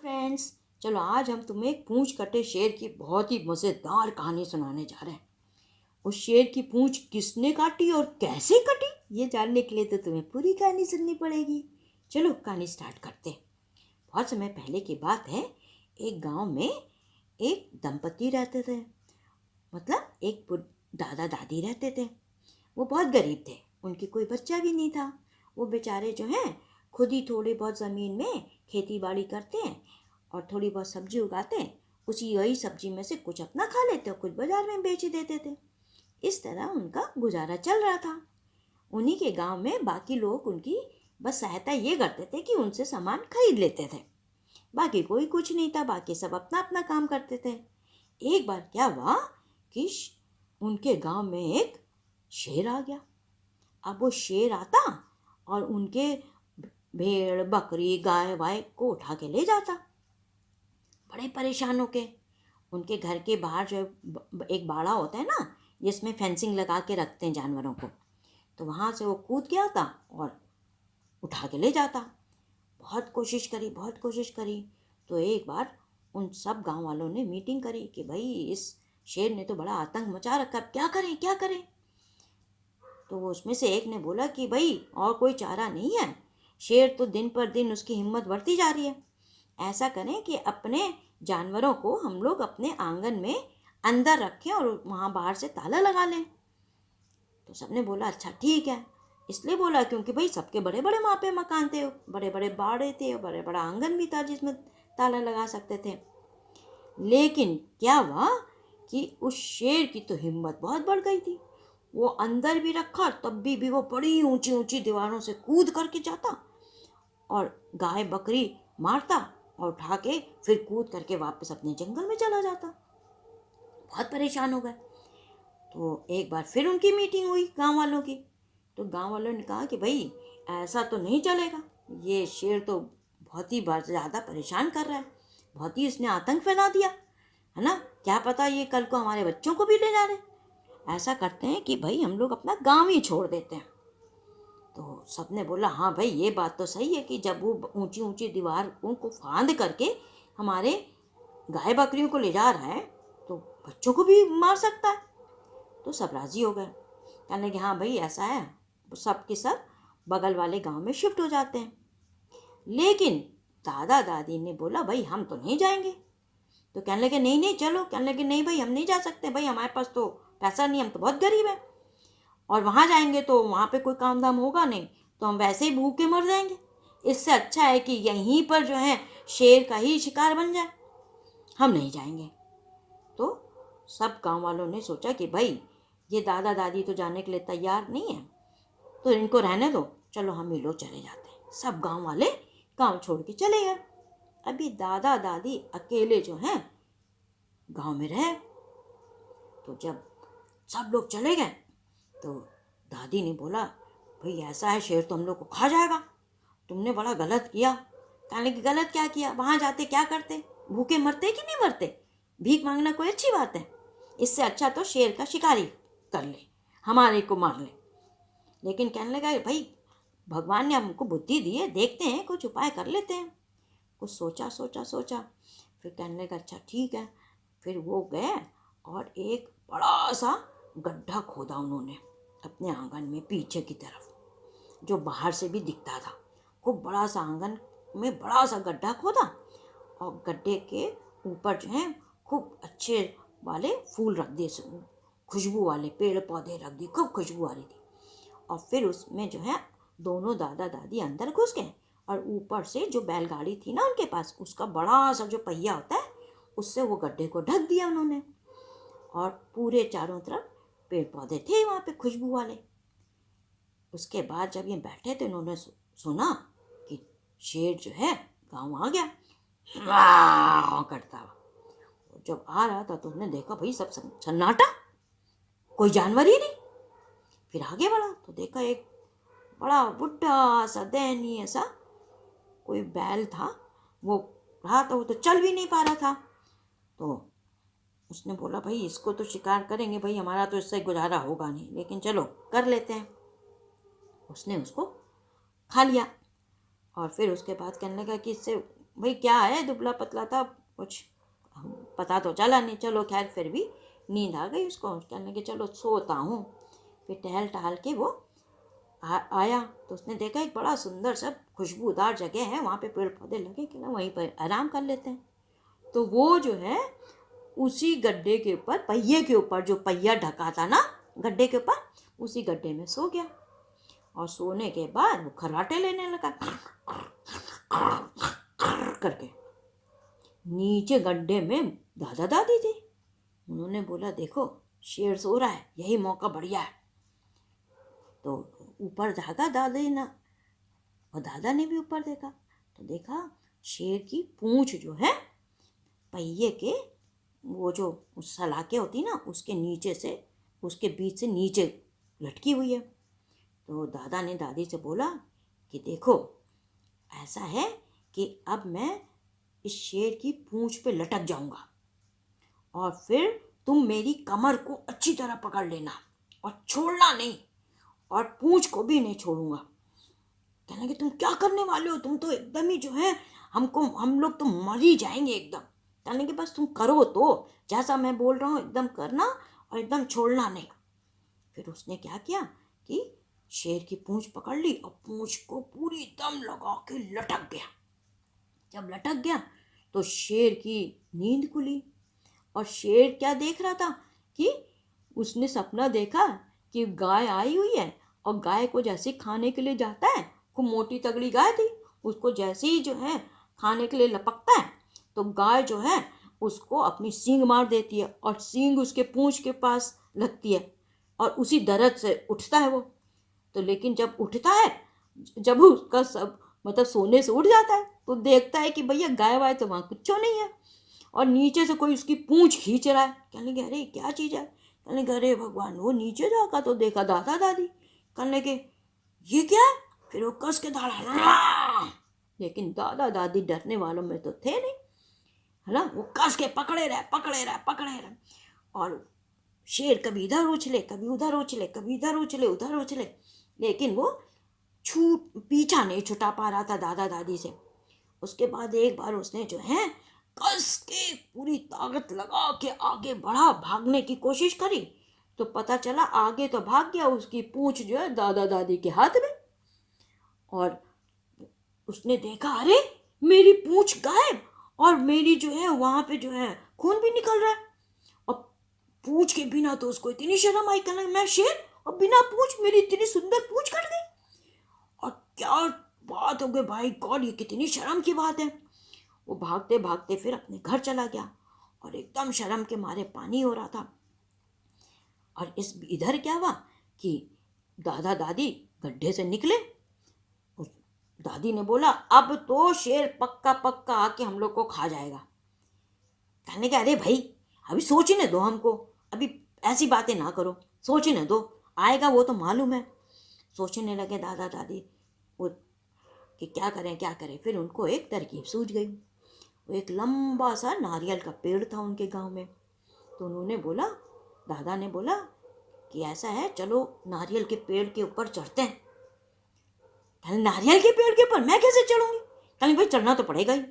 Friends, चलो आज हम तुम्हें एक पूंछ कटे शेर की बहुत ही मज़ेदार कहानी सुनाने जा रहे हैं। उस शेर की पूंछ किसने काटी और कैसे कटी, ये जानने के लिए तो तुम्हें पूरी कहानी सुननी पड़ेगी। चलो कहानी स्टार्ट करते हैं। बहुत समय पहले की बात है। एक गांव में एक दंपति रहते थे। मतलब एक दादा दादी रहते थे। वो बहुत गरीब थे, उनकी कोई बच्चा भी नहीं था। वो बेचारे जो हैं खुद ही थोड़ी बहुत ज़मीन में खेती बाड़ी करते हैं और थोड़ी बहुत सब्जी उगाते हैं। उसी वही सब्जी में से कुछ अपना खा लेते और कुछ बाजार में बेच देते थे। इस तरह उनका गुजारा चल रहा था। उन्हीं के गांव में बाकी लोग उनकी बस सहायता ये करते थे कि उनसे सामान खरीद लेते थे। बाकी कोई कुछ नहीं था, बाकी सब अपना अपना काम करते थे। एक बार क्या हुआ कि उनके गांव में एक शेर आ गया। अब वो शेर आता और उनके भेड़ बकरी गाय वाय को उठा के ले जाता। बड़े परेशान होके उनके घर के बाहर जो एक बाड़ा होता है ना, जिसमें फेंसिंग लगा के रखते हैं जानवरों को, तो वहाँ से वो कूद के आता और उठा के ले जाता। बहुत कोशिश करी तो एक बार उन सब गांव वालों ने मीटिंग करी कि भाई इस शेर ने तो बड़ा आतंक मचा रखा, अब क्या करें। तो उसमें से एक ने बोला कि भाई और कोई चारा नहीं है, शेर तो दिन पर दिन उसकी हिम्मत बढ़ती जा रही है। ऐसा करें कि अपने जानवरों को हम लोग अपने आंगन में अंदर रखें और वहाँ बाहर से ताला लगा लें। तो सबने बोला अच्छा ठीक है। इसलिए बोला क्योंकि भाई सबके बड़े बड़े वहाँ पे मकान थे, बड़े बड़े बाड़े थे और बड़े बड़ा आंगन भी था जिसमें ताला लगा सकते थे। लेकिन क्या हुआ कि उस शेर की तो हिम्मत बहुत बढ़ गई थी। वो अंदर भी रखा तब भी वो बड़ी ऊंची ऊंची दीवारों से कूद करके जाता और गाय बकरी मारता और उठा के फिर कूद करके वापस अपने जंगल में चला जाता। बहुत परेशान हो गए। तो एक बार फिर उनकी मीटिंग हुई गांव वालों की। तो गांव वालों ने कहा कि भाई ऐसा तो नहीं चलेगा, ये शेर तो बहुत ही ज़्यादा परेशान कर रहा है, बहुत ही इसने आतंक फैला दिया है ना, क्या पता ये कल को हमारे बच्चों को भी ले जा रहे। ऐसा करते हैं कि भाई हम लोग अपना गांव ही छोड़ देते हैं। तो सबने बोला हाँ भाई ये बात तो सही है कि जब वो ऊंची ऊंची दीवारों को फांद करके हमारे गाय बकरियों को ले जा रहा है तो बच्चों को भी मार सकता है। तो सब राजी हो गए, कहने लगे हाँ भाई ऐसा है। सब के सब बगल वाले गांव में शिफ्ट हो जाते हैं। लेकिन दादा दादी ने बोला भाई हम तो नहीं जाएंगे। तो कहने लगे नहीं चलो, कहने लगे नहीं भाई हम नहीं जा सकते, भाई हमारे पास तो पैसा नहीं, हम तो बहुत गरीब हैं और वहाँ जाएंगे तो वहाँ पे कोई काम धाम होगा नहीं, तो हम वैसे ही भूखे मर जाएंगे। इससे अच्छा है कि यहीं पर जो है शेर का ही शिकार बन जाए, हम नहीं जाएंगे। तो सब गांव वालों ने सोचा कि भाई ये दादा दादी तो जाने के लिए तैयार नहीं है, तो इनको रहने दो, चलो हम ही लोग चले जाते हैं। सब गांव वाले गांव छोड़ के चले गए। अभी दादा दादी अकेले जो हैं गांव में रहे। तो जब सब लोग चले गए तो दादी ने बोला भाई ऐसा है शेर तो हम लोग को खा जाएगा, तुमने बड़ा गलत किया। कहने की गलत क्या किया, वहाँ जाते क्या करते, भूखे मरते कि नहीं मरते, भीख मांगना कोई अच्छी बात है, इससे अच्छा तो शेर का शिकारी कर ले, हमारे को मार ले। लेकिन कहने लगा भाई भगवान ने हमको बुद्धि दी है, देखते हैं कुछ उपाय कर लेते हैं। कुछ सोचा फिर कहने लगा अच्छा ठीक है। फिर वो गए और एक बड़ा सा गड्ढा खोदा उन्होंने अपने आंगन में पीछे की तरफ, जो बाहर से भी दिखता था। खूब बड़ा सा आंगन में बड़ा सा गड्ढा खोदा और गड्ढे के ऊपर जो है खूब अच्छे वाले फूल रख दिए, खुशबू वाले पेड़ पौधे रख दिए, खूब खुशबू आ रही थी। और फिर उसमें जो है दोनों दादा दादी अंदर घुस गए और ऊपर से जो बैलगाड़ी थी ना उनके पास, उसका बड़ा सा जो पहिया होता है उससे वो गड्ढे को ढक दिया उन्होंने। और पूरे चारों तरफ पेड़ पौधे थे वहाँ पे खुशबू वाले। उसके बाद जब ये बैठे तो इन्होंने सुना कि शेर जो है गाँव आ गया करता हुआ। जब आ रहा था तो उन्होंने देखा भाई सब सन्नाटा, कोई जानवर ही नहीं। फिर आगे बढ़ा तो देखा एक बड़ा बुढ़ा सा दयनीय सा कोई बैल था, वो रहा था, वो तो चल भी नहीं पा रहा था। तो उसने बोला भाई इसको तो शिकार करेंगे, भाई हमारा तो इससे गुजारा होगा नहीं, लेकिन चलो कर लेते हैं। उसने उसको खा लिया और फिर उसके बाद कहने लगा कि इससे भाई क्या है, दुबला पतला था, कुछ पता तो चला नहीं। चलो खैर, फिर भी नींद आ गई उसको। कहने के चलो सोता हूँ। फिर टहल टहल के वो आया तो उसने देखा एक बड़ा सुंदर सा खुशबूदार जगह है, वहाँ पे पेड़ पौधे लगे कि ना, वहीं पर आराम कर लेते हैं। तो वो जो है उसी गड्ढे के ऊपर, पहिए के ऊपर, जो पहिया ढका था ना गड्ढे के ऊपर, उसी गड्ढे में सो गया। और सोने के बाद वो खर्राटे लेने लगा करके। नीचे गड्ढे में दादा दादी थे। उन्होंने बोला देखो शेर सो रहा है, यही मौका बढ़िया है। तो ऊपर झाँका दादी ने, और दादा ने भी ऊपर देखा तो देखा शेर की पूंछ जो है पहिए के, वो जो सलाखें होती ना, उसके नीचे से, उसके बीच से नीचे लटकी हुई है। तो दादा ने दादी से बोला कि देखो ऐसा है कि अब मैं इस शेर की पूंछ पे लटक जाऊंगा और फिर तुम मेरी कमर को अच्छी तरह पकड़ लेना और छोड़ना नहीं, और पूंछ को भी नहीं छोड़ूंगा। कहने कि तुम क्या करने वाले हो, तुम तो एकदम ही जो है हम लोग तो मर ही जाएंगे एकदम। कहने कि बस तुम करो, तो जैसा मैं बोल रहा हूँ एकदम करना और एकदम छोड़ना नहीं। फिर उसने क्या किया कि शेर की पूंछ पकड़ ली और पूंछ को पूरी दम लगा के लटक गया। जब लटक गया तो शेर की नींद खुली। और शेर क्या देख रहा था कि उसने सपना देखा कि गाय आई हुई है, और गाय को जैसे खाने के लिए जाता है, खूब मोटी तगड़ी गाय थी, उसको जैसे ही जो है खाने के लिए लपकता है तो गाय जो है उसको अपनी सींग मार देती है और सींग उसके पूंछ के पास लगती है और उसी दर्द से उठता है वो। तो लेकिन जब उठता है, जब उसका सब मतलब सोने से उठ जाता है तो देखता है कि भैया गाय वाय तो वहाँ कुछ नहीं है, और नीचे से कोई उसकी पूंछ खींच रहा है। कहने लगे अरे क्या चीज़ है। कहने लगे अरे भगवान, वो नीचे जाकर तो देखा दादा दादी। कहने लगे ये क्या है। फिर वो कस के दौड़ा, लेकिन दादा दादी डरने वालों में तो थे नहीं, है ना। वो कस के पकड़े रहे। और शेर कभी इधर उछले, कभी उधर उछले, कभी इधर उछले, लेकिन वो पीछा नहीं छुटा पा रहा था दादा दादी से। उसके बाद एक बार उसने जो है कस के पूरी ताकत लगा के आगे बढ़ा, भागने की कोशिश करी, तो पता चला आगे तो भाग गया, उसकी पूंछ जो है दादा दादी के हाथ में। और उसने देखा अरे मेरी पूंछ गायब, और मेरी जो है वहां पे जो है खून भी निकल रहा है। और पूंछ के बिना तो उसको इतनी शर्म आई, कहना मैं शेर और बिना पूंछ, मेरी इतनी सुंदर पूंछ कट गई, और क्या बात हो गई भाई गॉड, ये कितनी शर्म की बात है। वो भागते भागते फिर अपने घर चला गया और एकदम शर्म के मारे पानी हो रहा था। और इधर क्या हुआ कि दादा दादी गड्ढे से निकले। दादी ने बोला अब तो शेर पक्का पक्का आके हम लोग को खा जाएगा। कहने के अरे भाई अभी सोचने दो हमको, अभी ऐसी बातें ना करो, सोचने दो, आएगा वो तो मालूम है। सोचने लगे दादा दादी वो कि क्या करें। फिर उनको एक तरकीब सूझ गई। वो एक लंबा सा नारियल का पेड़ था उनके गांव में। तो उन्होंने बोला, दादा ने बोला कि ऐसा है चलो नारियल के पेड़ के ऊपर चढ़ते हैं। कहने नारियल के पेड़ के ऊपर मैं कैसे चढ़ूंगी। कहने भाई चढ़ना तो पड़ेगा ही।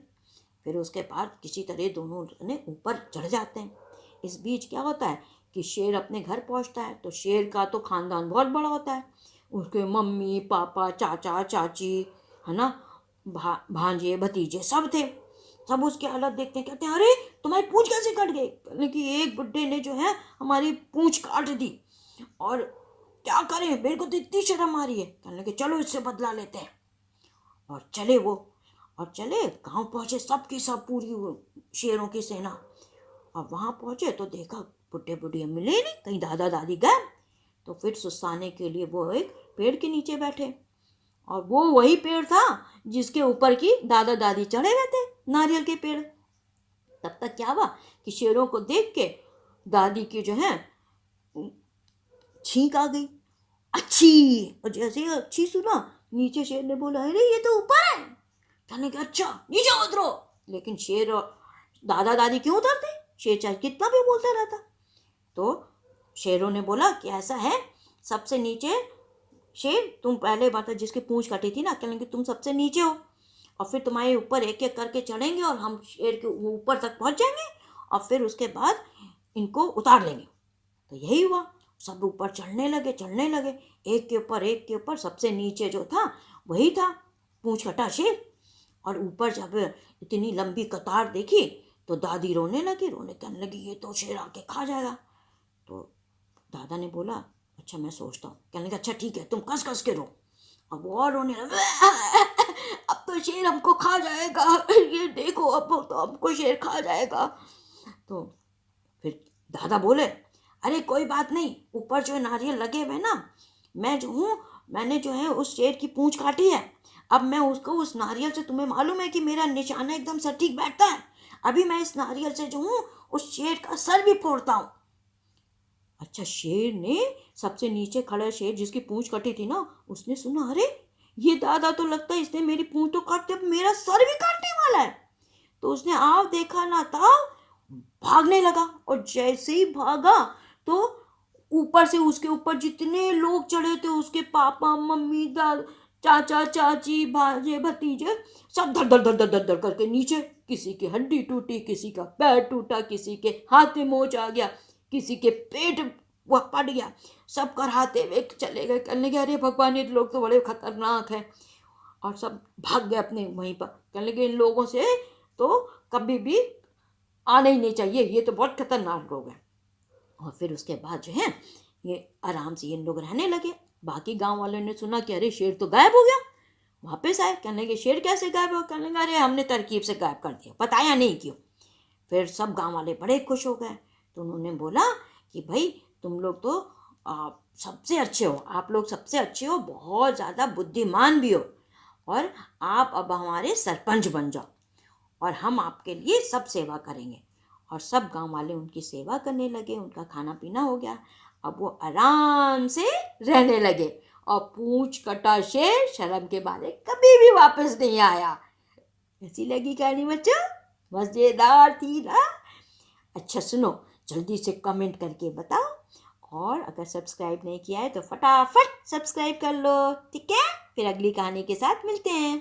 फिर उसके बाद किसी तरह दोनों ने ऊपर चढ़ जाते हैं। इस बीच क्या होता है कि शेर अपने घर पहुंचता है। तो शेर का तो खानदान बहुत बड़ा होता है, उसके मम्मी पापा चाचा चाची, है ना, भांजे भतीजे सब थे। सब उसकी हालत देखते हैं, कहते हैं अरे तुम्हारी पूंछ कैसे कट गई। कहने कि एक बुड्ढे ने जो है हमारी पूंछ काट दी, और क्या करें, मेरे को तो इतनी शर्म आ रही है। कहने कि चलो इससे बदला लेते हैं। और चले वो, और चले गांव पहुंचे, सबकी सब पूरी शेरों की सेना। और वहां पहुंचे तो देखा बुढ़े बुढ़िया मिले नहीं, कहीं दादा दादी गए। तो फिर सुस्ताने के लिए वो एक पेड़ के नीचे बैठे, और वो वही पेड़ था जिसके ऊपर की दादा दादी चढ़े हुए थे, नारियल के पेड़। तब तक क्या हुआ कि शेरों को देख के दादी की जो है छींक आ गई, अच्छी। और जैसे ही अच्छी सुना, नीचे शेर ने बोला अरे ये तो ऊपर है। कहने के अच्छा नीचे उतरो। लेकिन शेर और दादा दादी क्यों उतरते, शेर चाहे कितना भी बोलता रहता। तो शेरों ने बोला कि ऐसा है सबसे नीचे शेर तुम पहले बात जिसकी पूंछ कटी थी ना, कहने कि तुम सबसे नीचे हो, और फिर तुम्हारे ऊपर एक एक करके चढ़ेंगे और हम शेर के ऊपर तक पहुंच जाएंगे और फिर उसके बाद इनको उतार लेंगे। तो यही हुआ, सब ऊपर चढ़ने लगे, एक के ऊपर सबसे नीचे जो था वही था पूंछ कटा शेर। और ऊपर जब इतनी लंबी कतार देखी तो दादी रोने कहने लगी ये तो शेर आके खा जाएगा। तो दादा ने बोला अच्छा मैं सोचता हूँ। कहने लगा अच्छा ठीक है तुम कस कस के रो। अब वो और रोने लगा अब तो शेर हमको खा जाएगा, ये देखो अब तो हमको शेर खा जाएगा। तो फिर दादा बोले अरे कोई बात नहीं, ऊपर जो नारियल लगे हुए ना, मैंने जो है उस शेर की पूंछ काटी है। अब मैं उसको उस नारियल से, तुम्हें मालूम है कि मेरा निशाना एकदम सटीक बैठता है, अभी मैं इस नारियल से जो हूँ उस शेर का सर भी फोड़ता हूँ। अच्छा शेर ने, सबसे नीचे खड़ा शेर जिसकी पूंछ कटी थी ना, उसने सुना अरे ये दादा तो लगता है इसने मेरी पूंछ तो काट दी, अब मेरा सर भी काटने वाला है। तो उसने आव देखा ना ताव भागने लगा और जैसे ही भागा तो ऊपर से उसके ऊपर जितने लोग चढ़े थे, उसके पापा मम्मी दादा चाचा चाची भांजे भतीजे, सब धड़ धड़ धड़ धड़ धड़ धड़ करके नीचे। किसी की हड्डी टूटी, किसी का पैर टूटा, किसी के हाथ में मोच आ गया, किसी के पेट वह फट गया, सब कराते हुए चले गए। कहने लगे अरे भगवान ये लोग तो बड़े खतरनाक हैं। और सब भाग गए अपने वहीं पर। कहने लगे इन लोगों से तो कभी भी आना ही नहीं चाहिए, ये तो बहुत खतरनाक लोग हैं। और फिर उसके बाद जो है ये आराम से ये लोग रहने लगे। बाकी गांव वालों ने सुना कि अरे शेर तो गायब हो गया, वापस आए। कहने लगे शेर कैसे गायब हो? कहने लगे अरे हमने तरकीब से गायब कर दिया, बताया नहीं क्यों। फिर सब गांव वाले बड़े खुश हो गए। तो उन्होंने बोला कि भाई तुम लोग तो सबसे अच्छे हो, आप लोग सबसे अच्छे हो, बहुत ज़्यादा बुद्धिमान भी हो, और आप अब हमारे सरपंच बन जाओ और हम आपके लिए सब सेवा करेंगे। और सब गांव वाले उनकी सेवा करने लगे, उनका खाना पीना हो गया। अब वो आराम से रहने लगे और पूंछ कटा शेर शर्म के मारे कभी भी वापस नहीं आया। कैसी लगी कहानी बच्चों? मज़ेदार थी ना? अच्छा सुनो, जल्दी से कमेंट करके बताओ, और अगर सब्सक्राइब नहीं किया है तो फटाफट सब्सक्राइब कर लो, ठीक है? फिर अगली कहानी के साथ मिलते हैं।